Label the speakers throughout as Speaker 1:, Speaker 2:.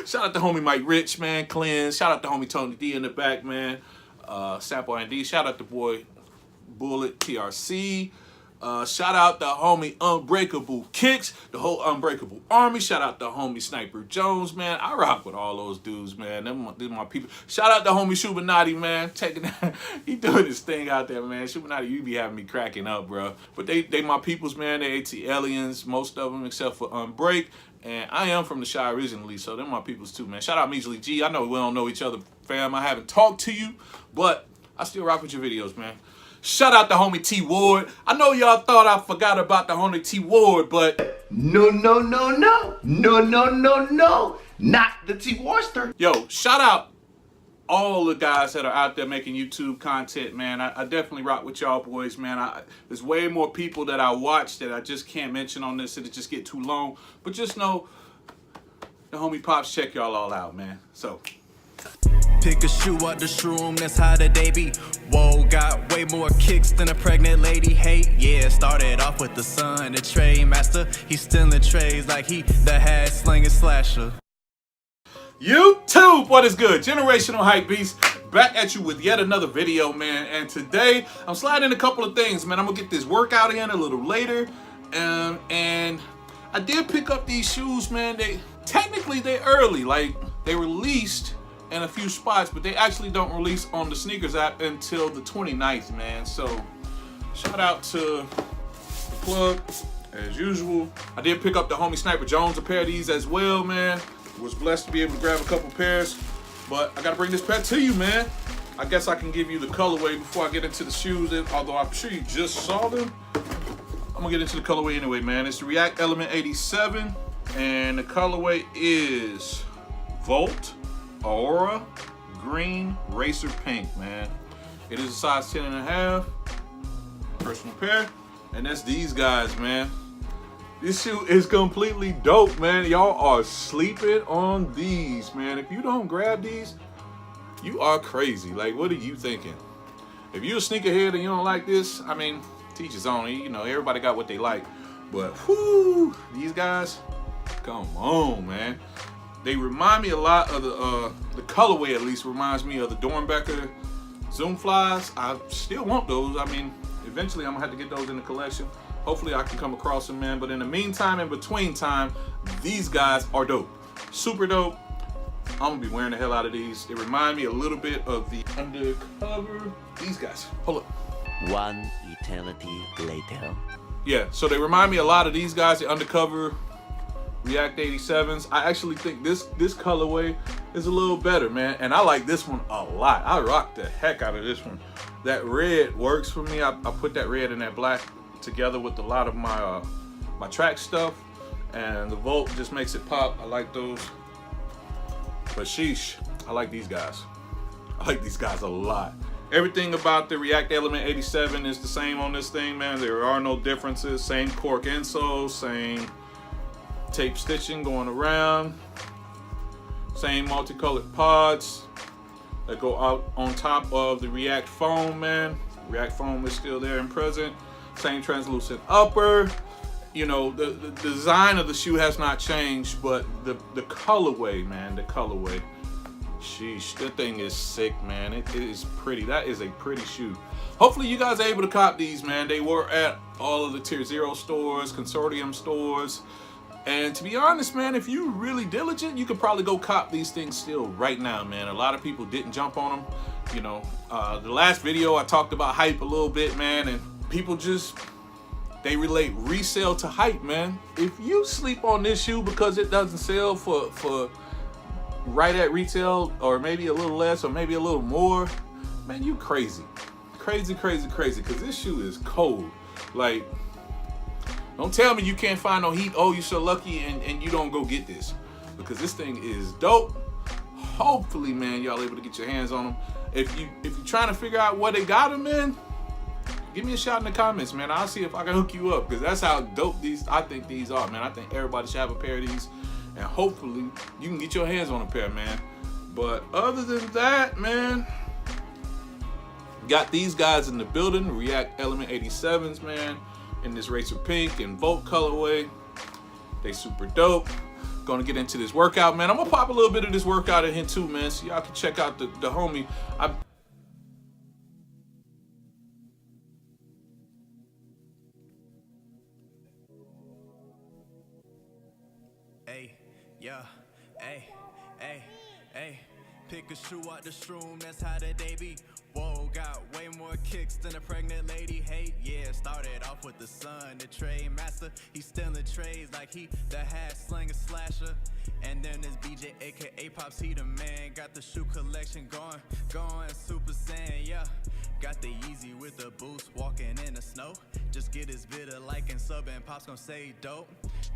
Speaker 1: Shout out to homie Mike Rich, man. Cleanse. Shout out to homie Tony D in the back, man. Sample and shout out to boy Bullet TRC. Shout out to homie Unbreakable Kicks, the whole Unbreakable Army. Shout out to homie Sniper Jones, man. I rock with all those dudes, man. Them my people. Shout out to homie Shubinati, man. He doing his thing out there, man. Shubinati, you be having me cracking up, bro. But they my peoples, man. They AT aliens, most of them except for Unbreak. And I am from the Shy originally, so they're my peoples too, man. Shout out Measly G. I know we don't know each other, fam. I haven't talked to you, but I still rock with your videos, man. Shout out to homie T Ward. I know y'all thought I forgot about the homie T Ward, but
Speaker 2: no, not the T Warster.
Speaker 1: Yo, shout out all the guys that are out there making YouTube content, man. I definitely rock with y'all boys, man. There's way more people that I watch that I just can't mention on this, it'll just get too long. But just know, the homie Pops check y'all all out, man. So
Speaker 3: pick a shoe out the shroom, that's how the day be. Whoa, got way more kicks than a pregnant lady. Hey, yeah, started off with the son, the tray master. He's stealing trays like he the hat slinging slasher.
Speaker 1: YouTube, what is good? Generational Hype Beast, back at you with yet another video, man. And today, I'm sliding a couple of things, man. I'm gonna get this workout in a little later. And I did pick up these shoes, man. Technically, they're early. Like, they released in a few spots, but they actually don't release on the sneakers app until the 29th, man. So, shout out to the plug, as usual. I did pick up the homie Sniper Jones a pair of these as well, man. Was blessed to be able to grab a couple pairs, but I gotta bring this pair to you, man. I guess I can give you the colorway before I get into the shoes, although I'm sure you just saw them. I'm gonna get into the colorway anyway, man. It's the React Element 87, and the colorway is Volt Aurora Green Racer Pink, man. It is a size 10.5, personal pair, and that's these guys, man. This shoe is completely dope, man. Y'all are sleeping on these, man. If you don't grab these, you are crazy. Like, what are you thinking? If you're a sneakerhead and you don't like this, I mean, teach his own. You know, everybody got what they like. But, whoo, these guys, come on, man. They remind me a lot of the colorway, at least, reminds me of the Dornbecker Zoom Flies. I still want those. I mean, eventually I'm going to have to get those in the collection. Hopefully I can come across them, man. But in the meantime, in between time, these guys are dope. Super dope. I'm gonna be wearing the hell out of these. They remind me a little bit of the Undercover. These guys. Hold up.
Speaker 4: One eternity later.
Speaker 1: Yeah, so they remind me a lot of these guys, the Undercover React 87s. I actually think this colorway is a little better, man. And I like this one a lot. I rock the heck out of this one. That red works for me. I put that red and that black together with a lot of my my track stuff, and the Volt just makes it pop. I like those. But sheesh, I like these guys. I like these guys a lot. Everything about the React Element 87 is the same on this thing, man. There are no differences. Same cork insole, same tape stitching going around, same multicolored pods that go out on top of the React foam, man. React foam is still there and present. Same translucent upper. You know, the design of the shoe has not changed, but the colorway, man, the colorway. Sheesh, that thing is sick, man. It is pretty. That is a pretty shoe. Hopefully you guys are able to cop these, man. They were at all of the Tier 0 stores, consortium stores. And to be honest, man, if you're really diligent, you could probably go cop these things still right now, man. A lot of people didn't jump on them. You know, the last video I talked about hype a little bit, man, and people just, they relate resale to hype, man. If you sleep on this shoe because it doesn't sell for right at retail, or maybe a little less, or maybe a little more, man, you crazy. Crazy, because this shoe is cold. Like, don't tell me you can't find no heat. Oh, you're so lucky and you don't go get this, because this thing is dope. Hopefully, man, y'all able to get your hands on them. If you're trying to figure out what they got them in, give me a shout in the comments, man. I'll see if I can hook you up, because that's how dope I think these are, man. I think everybody should have a pair of these, and hopefully you can get your hands on a pair, man. But other than that, man, got these guys in the building, React Element 87s, man, in this Racer Pink and Volt colorway. They super dope. Gonna get into this workout, man. I'm gonna pop a little bit of this workout in here too, man, so y'all can check out the homie.
Speaker 3: Hey, yeah, hey, hey, hey. Pick a shoe out the shroom, that's how the day be. Whoa, got way more kicks than a pregnant lady. Hey, yeah, started off with the son, the trade master. He stealing trades like he the hat slinger slasher. And then this BJ, aka Pops, he the man. Got the shoe collection going Super Saiyan, yeah. Got the Yeezy with the boost, walking in the snow. Just get his vid a like and sub, and Pops gon' say dope.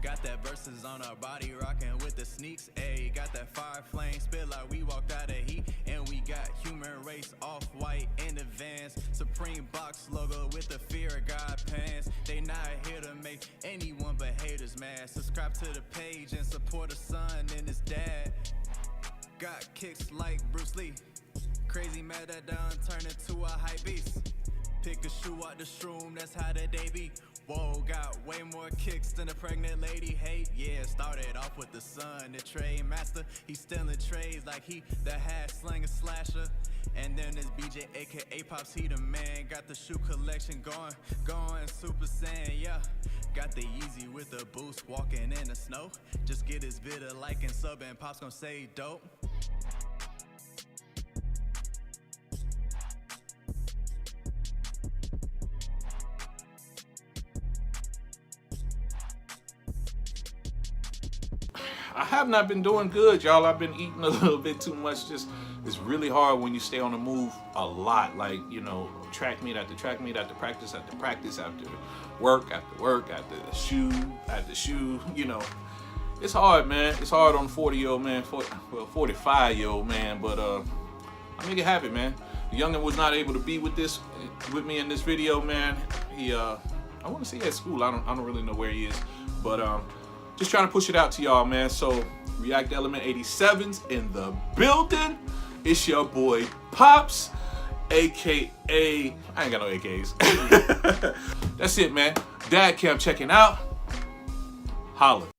Speaker 3: Got that verses on our body, rocking with the sneaks. Ayy, got that fire flame spit like we walked out of heat. And we got human race off-white in the Vans. Supreme box logo with the fear of God pants. They not here to make anyone but haters mad. Subscribe to the page and support a son and his dad. Got kicks like Bruce Lee. Crazy mad that done turned into a hype beast. Pick a shoe out the shroom, that's how the day be. Whoa, got way more kicks than a pregnant lady. Hey, yeah, started off with the son, the trade master. He stealing trades like he the hat slinger slasher. And then this BJ, aka Pops, he the man. Got the shoe collection going Super Saiyan, yeah. Got the Yeezy with the boost, walking in the snow. Just get his vid a like and sub, and Pops gon' say dope.
Speaker 1: I have not been doing good, y'all. I've been eating a little bit too much. Just, it's really hard when you stay on the move a lot. Like, you know, track meet after track meet, after practice, after work, after the shoe, you know. It's hard, man. It's hard on 40-year-old man, 45-year-old man, but I make it happen, man. The youngin was not able to be with me in this video, man. He, I want to say at school. I don't really know where he is, but just trying to push it out to y'all, man. So React Element 87's in the building. It's your boy Pops, aka I ain't got no AKs. That's it, man. Dad Cam checking out. Holla.